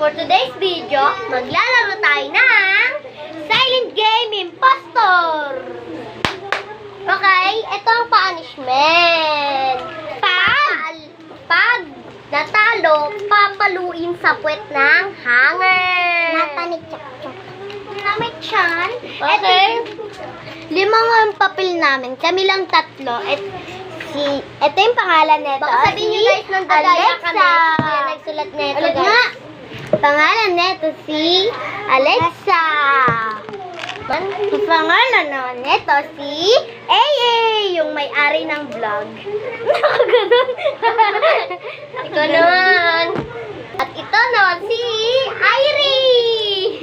For today's video, maglalaro tayo ng Silent Game Impostor. Okay, ito ang punishment. Pag natalo, papaluin sa puwet ng hanger. Napanik chok-chok. Namit siyan. Okay. Lima nga ang papel namin. Kami lang tatlo. Ito yung pangalan nito. Baka sabihin nyo guys, nandadaya kami. Kaya nagsulat na ito Ulit guys. nga. Pangalan nito si Alexa. Ang pangalan naman nito si AA, yung may-ari ng vlog. Ganun. Ikaw naman. At ito naman si Irene.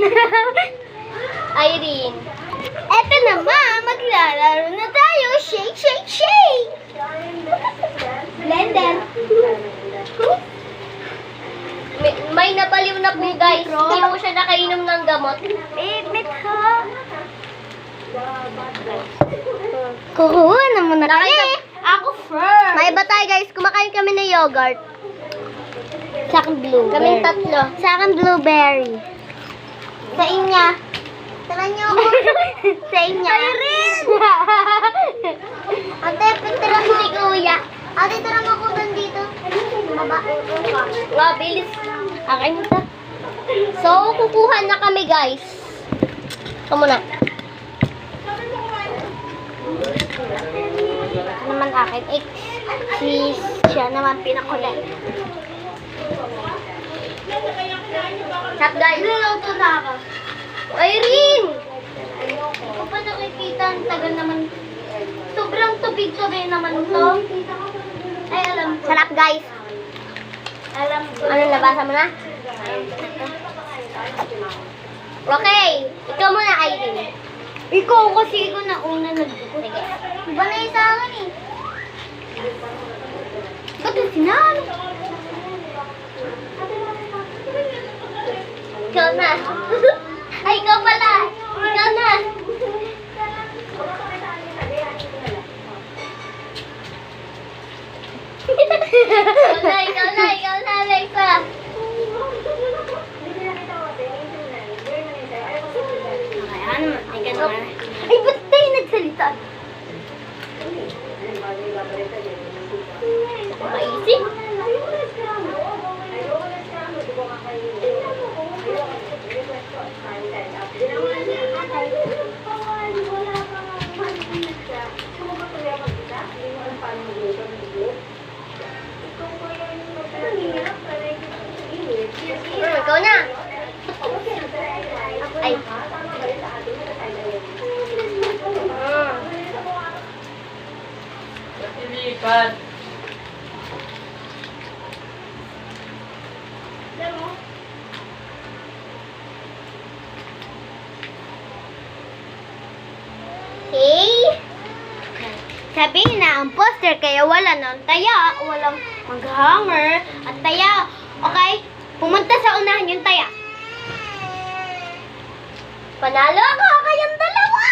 Irene. Eto naman, maglalaro na tayo. Shake, shake, shake. Blender. May nabaliw na po guys. Hindi po siya nakainom ng gamot. Bit ha. Kukuha na muna kami. Ako first. May iba tayo guys, kumakain kami ng yogurt. Sa akin blueberry. Kaming tatlo. Sa akin blueberry. Sa inya. Tara niyo ako. Sa inya. Irene! Ate, pintira mo si kuya. Ate, tara mo ako dito. Baba. Nga, bilis. Akin ito. So, kukuha na kami guys. Ito muna. Ito naman akin. Siya naman pinakulit. Chat guys. Niluto na ako. Irene! Ako pa nakikita, ang tagal naman. Sobrang tubig-tubig naman to. Ay, alam ko. Sarap guys. Alam ko. Ano, nabasa mo na? Okay. Ikaw muna, Irene. Ikaw kasi ikaw na una nagbuko. Sige. Iba na yung sa akin eh. Ba't yung sinalo? Ikaw na. Ay, ikaw pala. Ikaw na. Ikaw na, Alexa. Okay, ano naman? Ay, gano'n. Ay, ba't tayo nagsalita? Maisip. Ikaw na. Ay. Lipat. Okay. Sabihin na ang poster kaya wala ng taya, walang mag-hanger at taya. Okay? Pumunta sa unahan yung taya. Panalo ako kayong dalawa.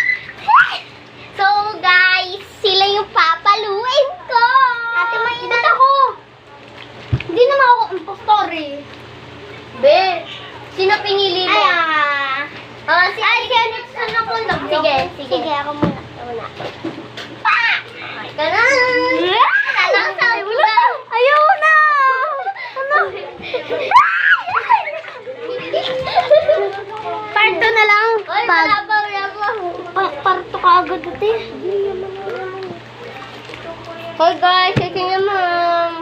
So guys, sila yung papaluin ko. Ate, may Ba't ako? Hindi naman ako impostor eh. Be, sino pinili mo? Ay, Si Alice. saan ako nag Sige, sige. Sige, ako muna. Ito muna. Pa! Okay ka na. Alam sa Ayaw na! Ano? Parto na lang. Oy, wala pa. Parto ka agad ate. Hoy guys, sige nga ma'am.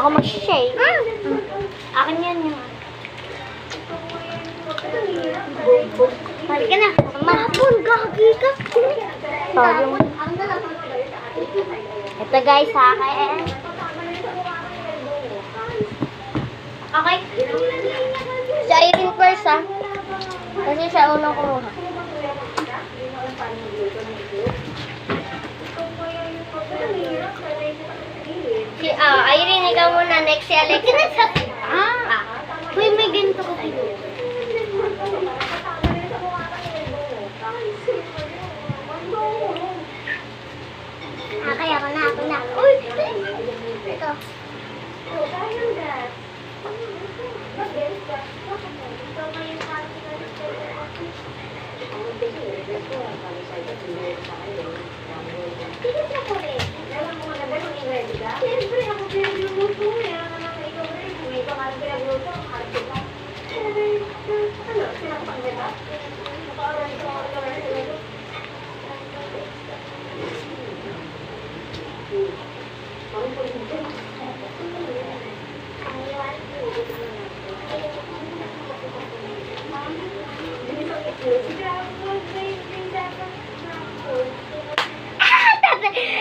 Ako mag-shake. Akin yan yung... Balik ka na. Mahapon, gagi ka. Ito guys, sa akin. Okay. Si Irene first ha. Kasi siya unang kumuha. Si Irene, ikaw muna. Next si Alex. Uy, may ganito ko sa'yo. Okay, ako na. Uy! Ito.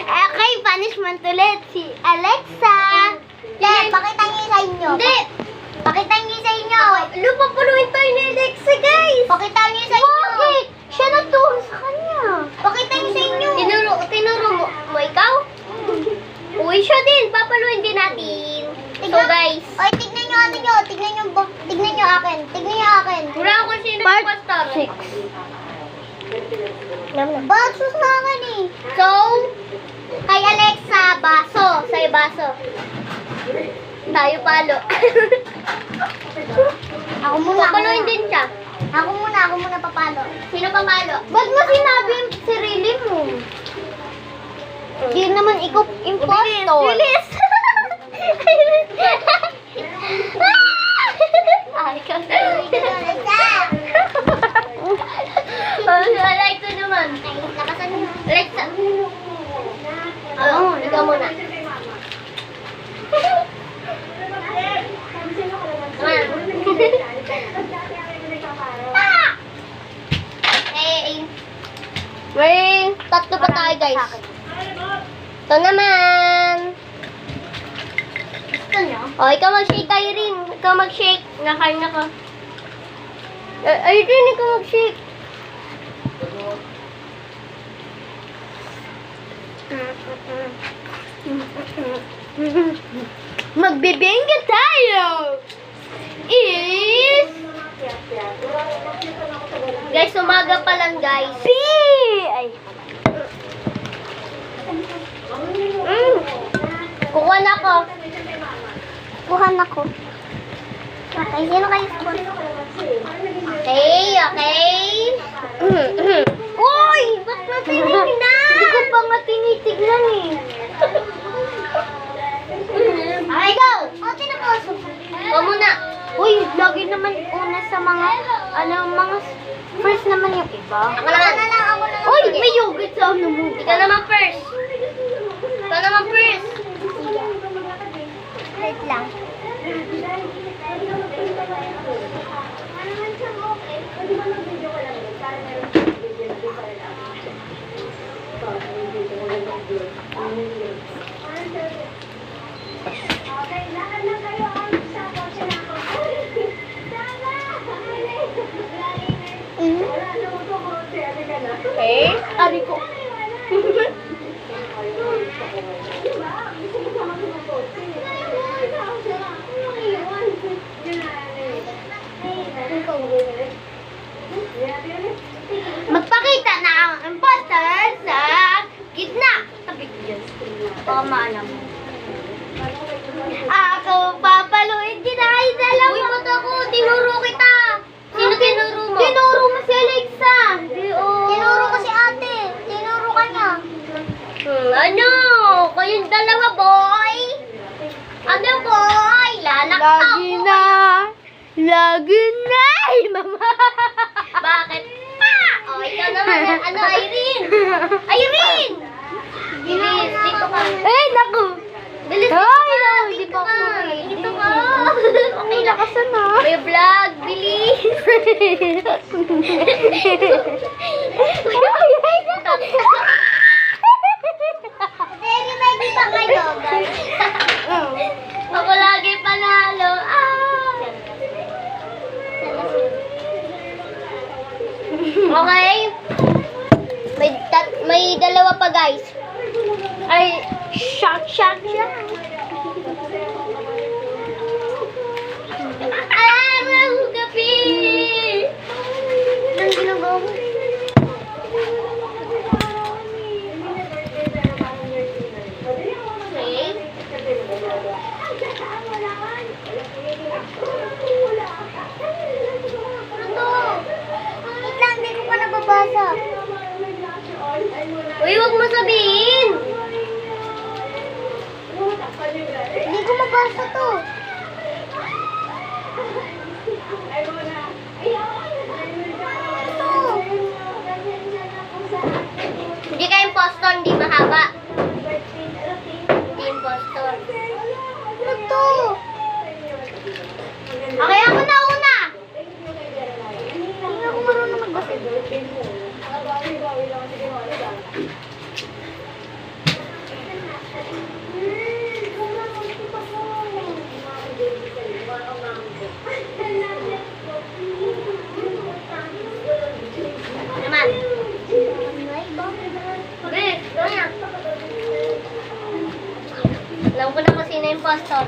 Okay, punishment ulit. Si Alexa. Pakita niyo sa inyo. Hindi! Pakita niyo sa inyo. Lupapuluin tayo ni Alexa, guys! Pakita niyo sa inyo. Bakit? Siya nagturo sa kanya. Pakita niyo sa inyo. Tinuro mo ikaw? Uy, siya din. Papaluin din natin. So, guys. Oy, tignan niyo ano niyo. Tignan niyo akin. Tignan niyo akin. Wala akong sino yung pastor. Baso sa akin eh. So, Kay Alexa, baso. sa'yo baso. Tayo palo. Ako muna. Papaluin din siya. Ako muna papalo. Sino papalo? Ba't mo sinabi yung sarili mo? Di naman ikaw impostor. Bilis! Ay, ikaw. Alexa naman. Lakasan mo. Alexa. Oo, ikaw muna. May tatlo pa tayo, guys. Ito naman. Gusto niyo? O, ikaw mag-shake tayo rin. Ikaw mag-shake. Nakain ako. Ay, din, ikaw mag-shake. Magbibingga tayo. Is... Guys, umaga pa lang, guys. Ay. Kukuha na ako. Kuhan ako. Okay, sino kayo spot? Okay. Uy! Ba't mo tinignan? Hindi ko pa nga tinitignan eh. Okay, go! O, tinaposo. Ikaw muna. Uy, lagi naman una sa mga, mga first naman yung iba. Ako naman. Uy, may yogurt sa ano mo. Ikaw naman first. Ikaw naman first. Wait lang. Okay. Ari ko. Magpakita na ang imposter sa gitna. Tabi ko dyan. Baka maalam mo. Ako papaluin kita ay dalawa. Uy, ba't ako? Tinuro kita. Sino tinuro mo? Tinuro mo si Alexa. Tinuro ko si ate. Tinuro ka niya. Ano? Kayong dalawa, boy? Ano, boy? Lalaktak ko. Lagi na. Ay, mama. Bakit? Pa! O, ikaw naman. Ano, Irene? Irene! Bilis, dito ka. Eh, naku. Bilis, Ay, dito ka. di Dito pa ka. ako Dito ka. Okay, lakasan na. May vlog, bilis. Very ready pa kayo, guys. Ako lagi panalo. Okay. May dalawa pa, guys. Ay, shock. Araw gabi. Anong ginagawa mo? Okay. sino yung impostor?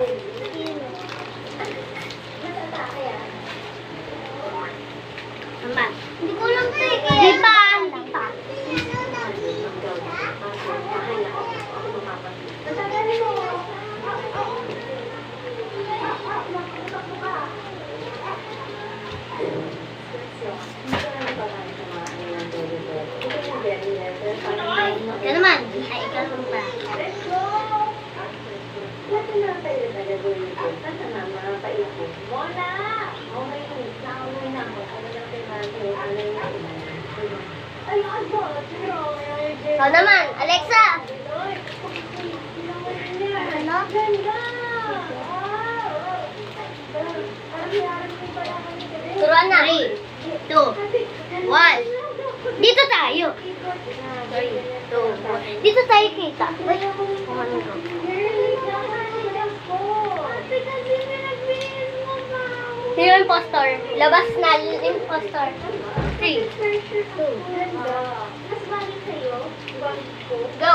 Tama. Hindi ko alam to eh. Di pa. Ikaw naman. Ay, ikaw naman pa. Ikaw naman, Alexa. Ano? Turuan na. 3, 2, 1. Dito tayo. 3, 2, 1. Dito tayo kita. Uy, ano ko? Sino yung impostor? Labas na yung impostor. 3, 2, Go!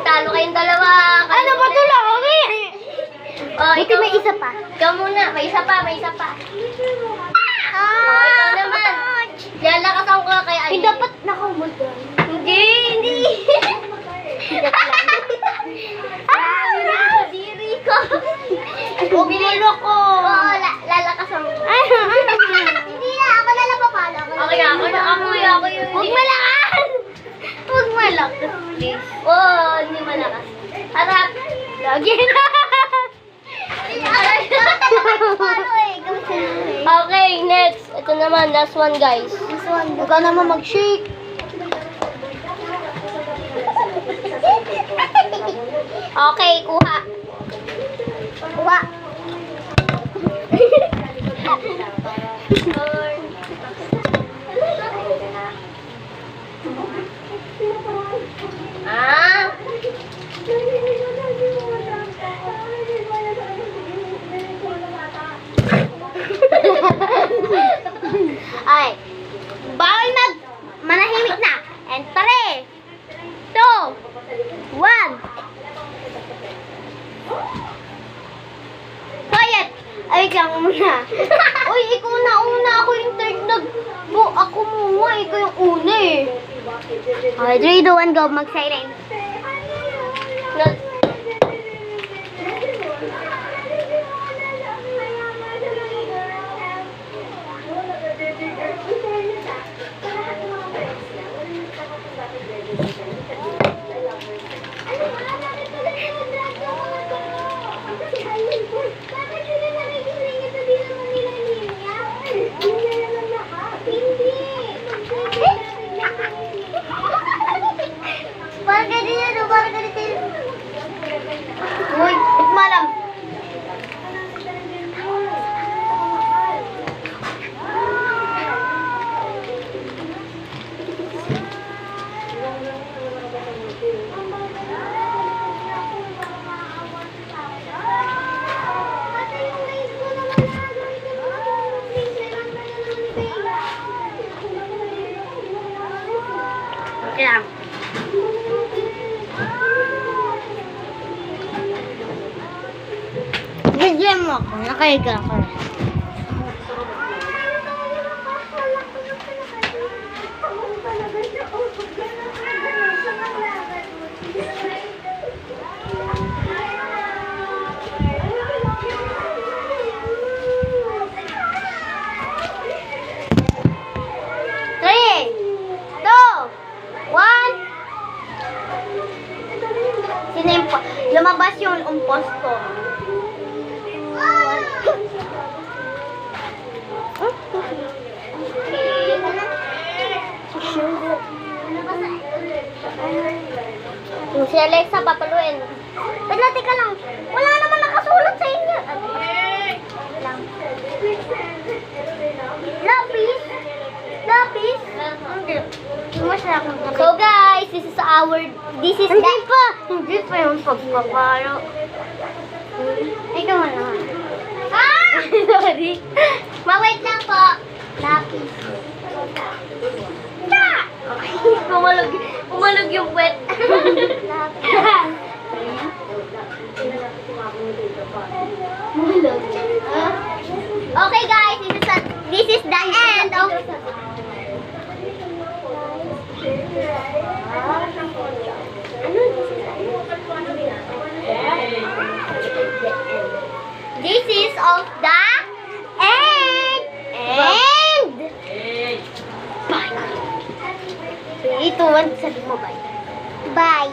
Talo kayong dalawa. ano ba ito lang? Oh, Buti may isa pa. Ikaw muna. May isa pa, may isa pa. Ah, ikaw naman. Lalakasan ko kay Aileen. dapat nakaumod doon. Hindi, hindi. Diri ko. Bumilo ko. Oo, lalakasan ko. Ay, Hindi na, ako na lang papalo. Ako yun. Huwag malakas. Huwag malakas, please. Oo, hindi malakas. Harap. Lagi na. Okay, next. Ito naman, last one, guys. Huwag ka naman mag-shake. Okay, kuha. Kuha. Ah. Ay, bawal manahimik na. And 3, 2, 1. Quiet. Ay, lang muna. Uy, ikaw na una. Ako yung third ako muna. Ikaw yung una eh. Okay, 3, 2, 1, go. Mag-siren. Parang ganyan, parang ganyan. Uy, huwag malam. Okay lang. Bigyan mo ako. Nakahiga ako. Lumabas yung impostor. Yung si Alexa, papaluin. Wala, teka lang. Wala naman nakasulat sa inyo. Lang. Lapis? Lapis? Hindi. Masarap ng lapis. So guys, this is Hindi pa. Hindi pa yung pagpapalo. Ikaw mo naman. Ah! Sorry. Ma-wait lang po. Lapis. Pumalog yung wet. Lapis. This is the end of... This is of the end. End. Bye. 3, 2, 1, sabi mo bye. Bye.